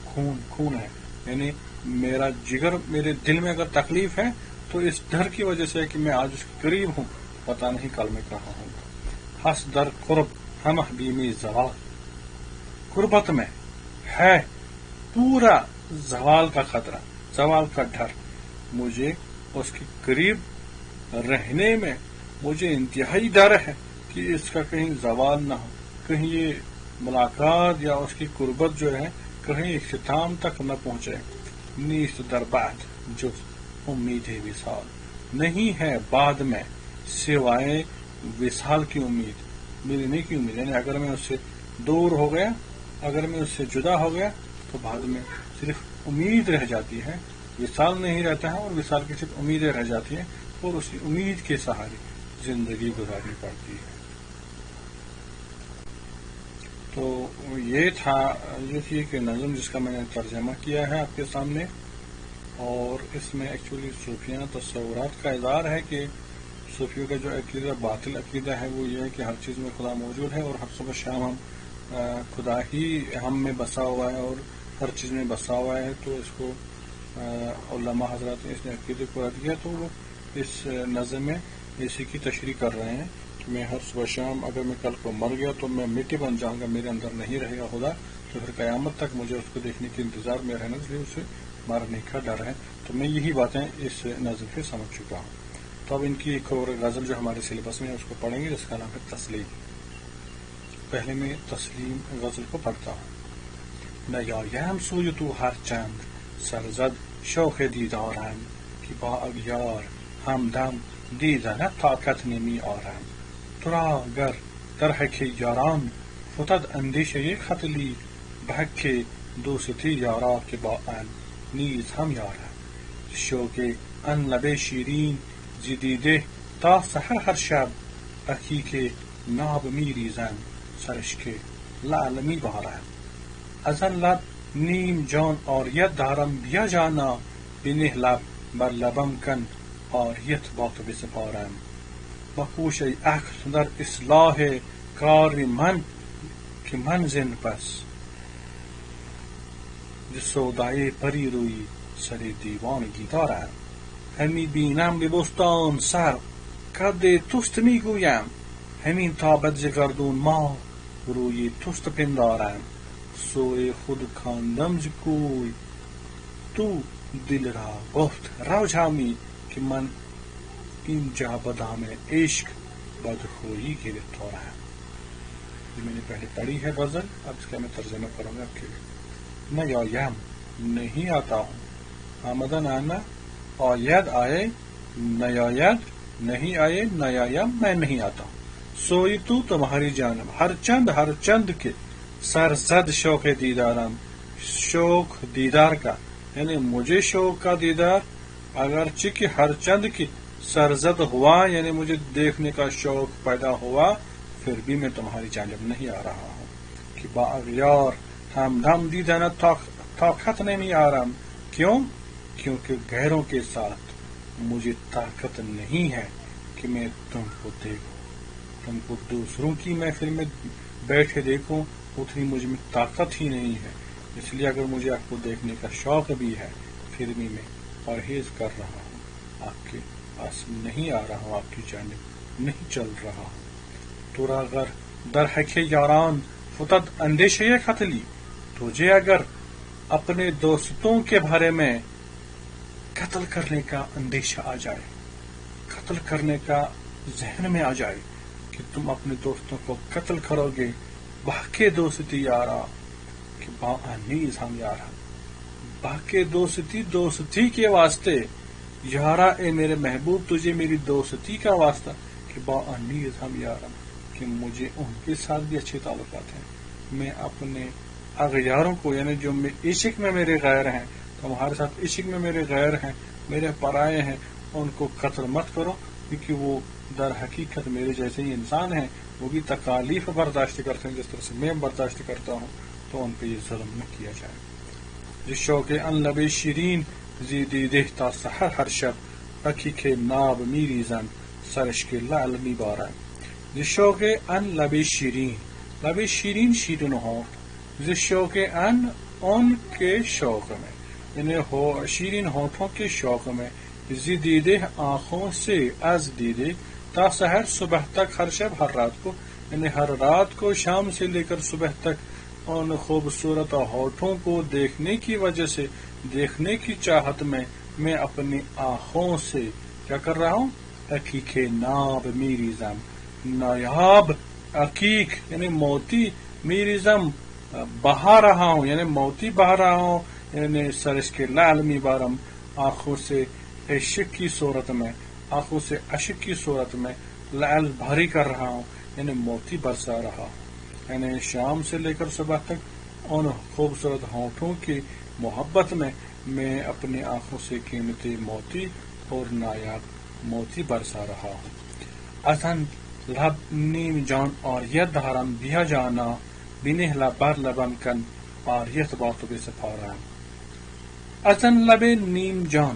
خون ہے. یعنی میرا جگر میرے دل میں اگر تکلیف ہے تو اس ڈر کی وجہ سے کہ میں آج اس کے قریب ہوں، پتہ نہیں کل میں کہاں ہوں. ہس در قرب ہم بیمی زوال، قربت میں ہے پورا زوال کا خطرہ، زوال کا ڈر. مجھے اس کے قریب رہنے میں مجھے انتہائی ڈر ہے کہ اس کا کہیں زوال نہ ہو، کہیں یہ ملاقات یا اس کی قربت جو ہے کہیں اختتام تک نہ پہنچے. نیست در بعد جز امید وصال، نہیں ہے بعد میں سوائے وصال کی امید، ملنے کی امید. یعنی اگر میں اس سے دور ہو گیا، اگر میں اس سے جدا ہو گیا تو بعد میں صرف امید رہ جاتی ہے، وصال نہیں رہتا ہے اور وصال کی صرف امیدیں رہ جاتی ہیں اور اسی امید کے سہارے زندگی گزارنی پڑتی ہے. تو یہ تھا کہ نظم جس کا میں نے ترجمہ کیا ہے آپ کے سامنے. اور اس میں ایکچولی صوفیانہ تصورات کا اظہار ہے کہ صوفیوں کا جو عقیدہ باطل عقیدہ ہے وہ یہ ہے کہ ہر چیز میں خدا موجود ہے اور ہر صبح شام ہم خدا ہی ہم میں بسا ہوا ہے اور ہر چیز میں بسا ہوا ہے. تو اس کو علماء حضرات نے اس نے عقیدے کو رد کیا. تو وہ اس نظم میں اسی کی تشریح کر رہے ہیں کہ میں ہر صبح شام اگر میں کل کو مر گیا تو میں مٹی بن جاؤں گا, میرے اندر نہیں رہے گا خدا, تو پھر قیامت تک مجھے اس کو دیکھنے کے انتظار میں رہنا, اس لیے اسے مارنے کا ڈر ہے. تو میں یہی باتیں اس نظم سے سمجھ چکا ہوں. تو اب ان کی ایک اور غزل جو ہمارے سلیبس میں ہے اس کو پڑھیں گے, جس کا نام ہے تسلیم. پہلے میں تسلیم غزل کو پڑھتا ہوں. نیایم سوی تو ہر چند سرزد شوق دیدارم که با اغیار همدم دیدنت طاقت نمی آرم. تو را گر در حک یاران فتد اندیشه خطلی به حک دوستی یارا که با ان نیز هم یارم. شوق ان لب شیرین زدیده تا سحر هر شب حقیق ناب می ریزم سرش که لعل می بارم. از آن لب نیم جان آریت دارم بیا جانا بنه لب بر لبم کن آریت با تو بسپارم. بکوش ای عقل در اصلاح کار من که من زن پس ز سودای پری روی سر دیوانگی دارم. همی بینم به بستان سر قد توست می گویم همین تابد ز گردون ما روی توست پندارم. سوی خود کاندم ز کوی تو دل را گفت رو جامی که من اینجا بدام عشق بدخویی گرفتارم. یہ میں نے پہلے پڑھی ہے غزل, اب اس کا میں ترجمہ کروں گا آپ کے لیے. نیایم نہیں آتا ہوں, آمدن آنا, آید آئے, نیاید نہیں آئے, نیایم میں نہیں آتا ہوں. سوئی تو تمہاری جانب ہر چند کے سر زد شوق دیدارم, شوق دیدار کا یعنی مجھے شوق کا دیدار اگرچہ کہ ہر چند کی سرزد ہوا یعنی مجھے دیکھنے کا شوق پیدا ہوا, پھر بھی میں تمہاری جانب نہیں آ رہا ہوں. کہ با اغیار ہمدم دیدن طاقت نہیں آرام. کیوں؟ کیونکہ غیروں کے ساتھ مجھے طاقت نہیں ہے کہ میں تم کو دیکھوں, تم کو دوسروں کی محفل میں بیٹھے دیکھوں, اتنی مجھ میں طاقت ہی نہیں ہے. اس لیے اگر مجھے آپ کو دیکھنے کا شوق بھی ہے پھر بھی میں پرہیز کر رہا ہوں, آپ کے پاس نہیں آ رہا ہوں, آپ کی جانب نہیں چل رہا ہوں. تو اگر در حق یاران فتد اندیشہ قتلی, تجھے اگر اپنے دوستوں کے بارے میں قتل کرنے کا اندیشہ آ جائے, قتل کرنے کا ذہن میں آ جائے کہ تم اپنے دوستوں کو قتل کرو گے, باقی دوستی یارا کہ با نیز ہم یارا, باقی دوستی کے واسطے یارا اے میرے محبوب تجھے میری دوستی کا واسطہ کہ با نیز ہم یارا, کہ مجھے ان کے ساتھ بھی اچھے تعلقات ہیں. میں اپنے اغیاروں کو یعنی جو عشق میں میرے غیر ہیں, تمہارے ساتھ عشق میں میرے غیر ہیں, میرے پرائے ہیں, ان کو قتل مت کرو, کیونکہ وہ در حقیقت میرے جیسے ہی انسان ہیں, وہ بھی تکالیف برداشت کرتے ہیں جس طرح سے میں برداشت کرتا ہوں, تو ان پہ یہ ظلم نہ کیا جائے. جس شوق ان لب شیرین زیدی دہتا سحر ہر شب اکی کے ناب میری زن سرش کے لعل می بارن. جس شوق ان لب شیرین, لب شیرین شیرین ہونٹ, جس شوق ان کے شوق میں یعنی شیرین ہونٹوں کے شوق میں, زدیدے آنکھوں سے, از دیدے تا سحر صبح تک ہر شب ہر رات کو, یعنی ہر رات کو شام سے لے کر صبح تک ان خوبصورت ہونٹوں کو دیکھنے کی وجہ سے, دیکھنے کی چاہت میں اپنی آنکھوں سے کیا کر رہا ہوں, عقیق ناب میری زم, نایاب عقیق یعنی موتی, میری زم بہا رہا ہوں یعنی موتی بہا رہا ہوں, یعنی سرش کے لعل می بارم, آنکھوں سے عشق کی صورت میں, آنکھوں سے عشق کی صورت میں لعل بھاری کر رہا ہوں یعنی موتی برسا رہا ہوں. یعنی شام سے لے کر صبح تک ان خوبصورت ہونٹوں کی محبت میں میں اپنی آنکھوں سے قیمتی موتی اور نایاب موتی برسا رہا ہوں. ازن لب نیم جان آریت دارم بیا جانا بینہ لبر لبم کن آریت باتو بے سپارم. ازن لب نیم جان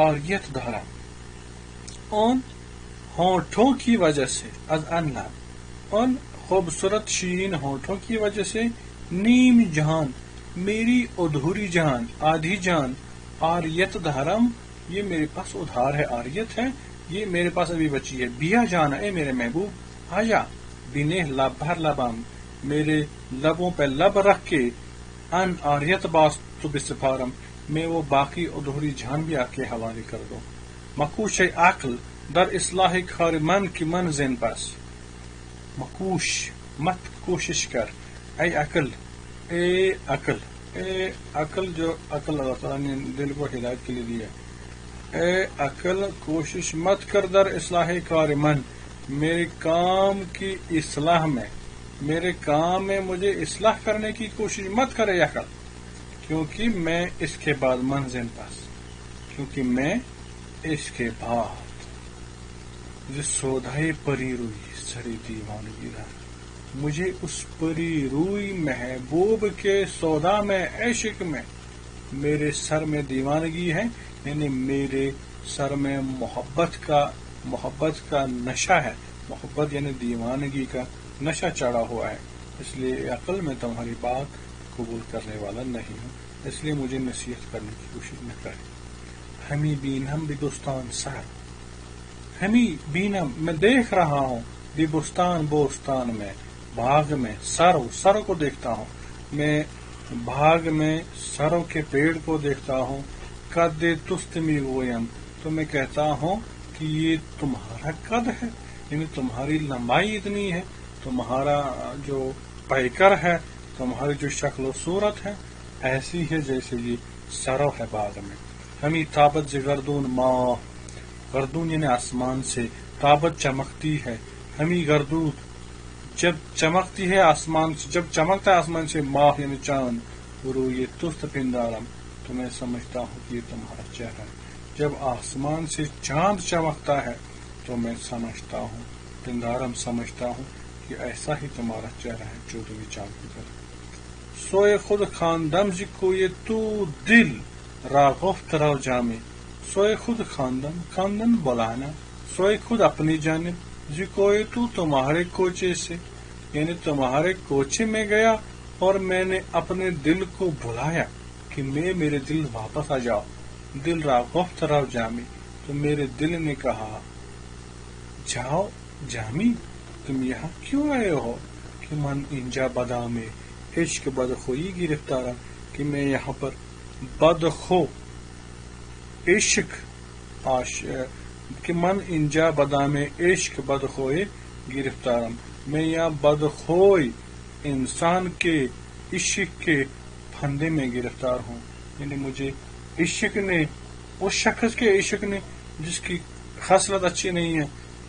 آریت دارم ان ہونٹوں کی وجہ سے از ان لب ان خوبصورت شیرین ہونٹوں کی وجہ سے نیم جان میری ادھوری جان آدھی جان آریت دھرم یہ میرے پاس ادھار ہے آریت ہے یہ میرے پاس ابھی بچی ہے. بیا جانا اے میرے محبوب آیا بنے لب بھر لبم میرے لبوں پہ لب رکھ کے ان آریت باس تو بسپارم میں وہ باقی ادھوری جان بھی آ کے حوالے کر دو. مکوش عقل در اصلاح کار من کی من زین پاس مکوش مت کوشش کر اے عقل اے عقل جو عقل اللہ تعالیٰ نے دل کو ہدایت کے لیے دیا اے عقل کوشش مت کر در اصلاح کار من میرے کام کی اصلاح میں میرے کام میں مجھے اصلاح کرنے کی کوشش مت کرے عقل کیونکہ میں اس کے بعد منزل پاس کیونکہ میں اس کے بعد جو سودائے پری روئی سری دیوانگی رہا مجھے اس پری روئی محبوب کے سودا میں عشق میں میرے سر میں دیوانگی ہے یعنی میرے سر میں محبت کا نشہ ہے. محبت یعنی دیوانگی کا نشہ چڑھا ہوا ہے. اس لیے عقل میں تمہاری بات قبول کرنے والا نہیں ہوں اس لیے مجھے نصیحت کرنے کی کوشش نہ کرے. ہمیں بینم بگستان سر ہمیں بینم میں دیکھ رہا ہوں بوستان میں باغ میں سرو کو دیکھتا ہوں میں باغ میں سروں کے پیڑ کو دیکھتا ہوں. قد تست می گویم تو میں کہتا ہوں کہ یہ تمہارا قد ہے یعنی تمہاری لمبائی اتنی ہے تمہارا جو پیکر ہے تمہاری جو شکل و صورت ہے ایسی ہے جیسے یہ سرو ہے باغ میں. ہمیں تابت گردون ماہ گردون یعنی آسمان سے تابت چمکتی ہے ہمیں گردون جب چمکتی ہے آسمان سے جب چمکتا ہے آسمان سے ماہ یعنی چاند رو یہ تست پندارم تو میں سمجھتا ہوں کہ یہ تمہارا چہرہ ہے. جب آسمان سے چاند چمکتا ہے تو میں سمجھتا ہوں پندارم سمجھتا ہوں کہ ایسا ہی تمہارا چہرہ ہے جو تمہیں چاند کی طرح. سوئے خود خواندم کوئی تو دل را گفت رو جامع سوئے خود خواندن بلانا سوئے خود اپنی جانب کوئی تو تمہارے کوچے سے یعنی تمہارے کوچے میں گیا اور میں نے اپنے دل کو بلایا کہ میرے دل واپس آ جاؤ. دل را گفت رو جامی تو میرے دل نے کہا جاؤ جامی تم یہاں کیوں آئے ہو کہ من انجا بدا میں عشق بدخوئی گرفتارا کہ میں یہاں پر بدخو عشق کہ من انجا بدا میں عشق بدخوئے گرفتارم میں یہاں بدخوئی انسان کے عشق کے پھندے میں گرفتار ہوں یعنی مجھے عشق نے اس شخص کے عشق نے جس کی خصلت اچھی نہیں ہے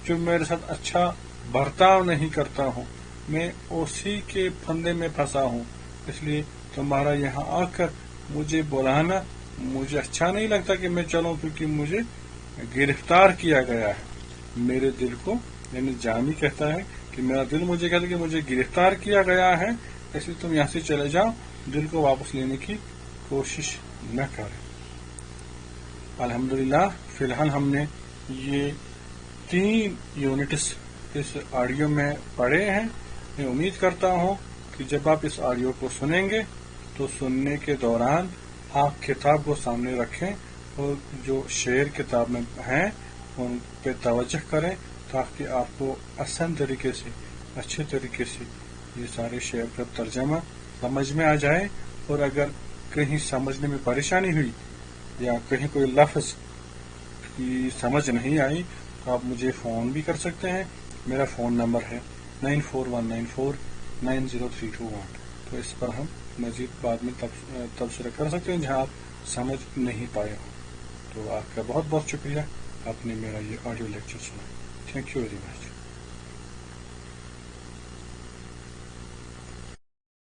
جو میرے ساتھ اچھا برتاؤ نہیں کرتا ہوں میں اسی کے پھندے میں پھنسا ہوں. اس لیے تمہارا یہاں آ کر مجھے بلانا مجھے اچھا نہیں لگتا کہ میں چلوں کیونکہ مجھے گرفتار کیا گیا ہے میرے دل کو یعنی جامی کہتا ہے کہ میرا دل مجھے کہتا ہے کہ مجھے گرفتار کیا گیا ہے اس لیے تم یہاں سے چلے جاؤ دل کو واپس لینے کی کوشش نہ کریں. الحمدللہ فی الحال ہم نے یہ 3 یونٹس اس آڈیو میں پڑھے ہیں. میں امید کرتا ہوں کہ جب آپ اس آڈیو کو سنیں گے تو سننے کے دوران آپ کتاب کو سامنے رکھیں اور جو شعر کتاب میں ہیں ان پہ توجہ کریں تاکہ آپ کو آسان طریقے سے اچھے طریقے سے یہ سارے شعر کا ترجمہ سمجھ میں آ جائے. اور اگر کہیں سمجھنے میں پریشانی ہوئی یا کہیں کوئی لفظ کی سمجھ نہیں آئی تو آپ مجھے فون بھی کر سکتے ہیں. میرا فون نمبر ہے 9419490321 تو اس پر ہم مزید بعد میں تبصرہ کر سکتے ہیں جہاں آپ سمجھ نہیں پائے ہوں. تو آپ کا بہت بہت شکریہ آپ نے میرا یہ آڈیو لیکچر سنا. Thank you very much.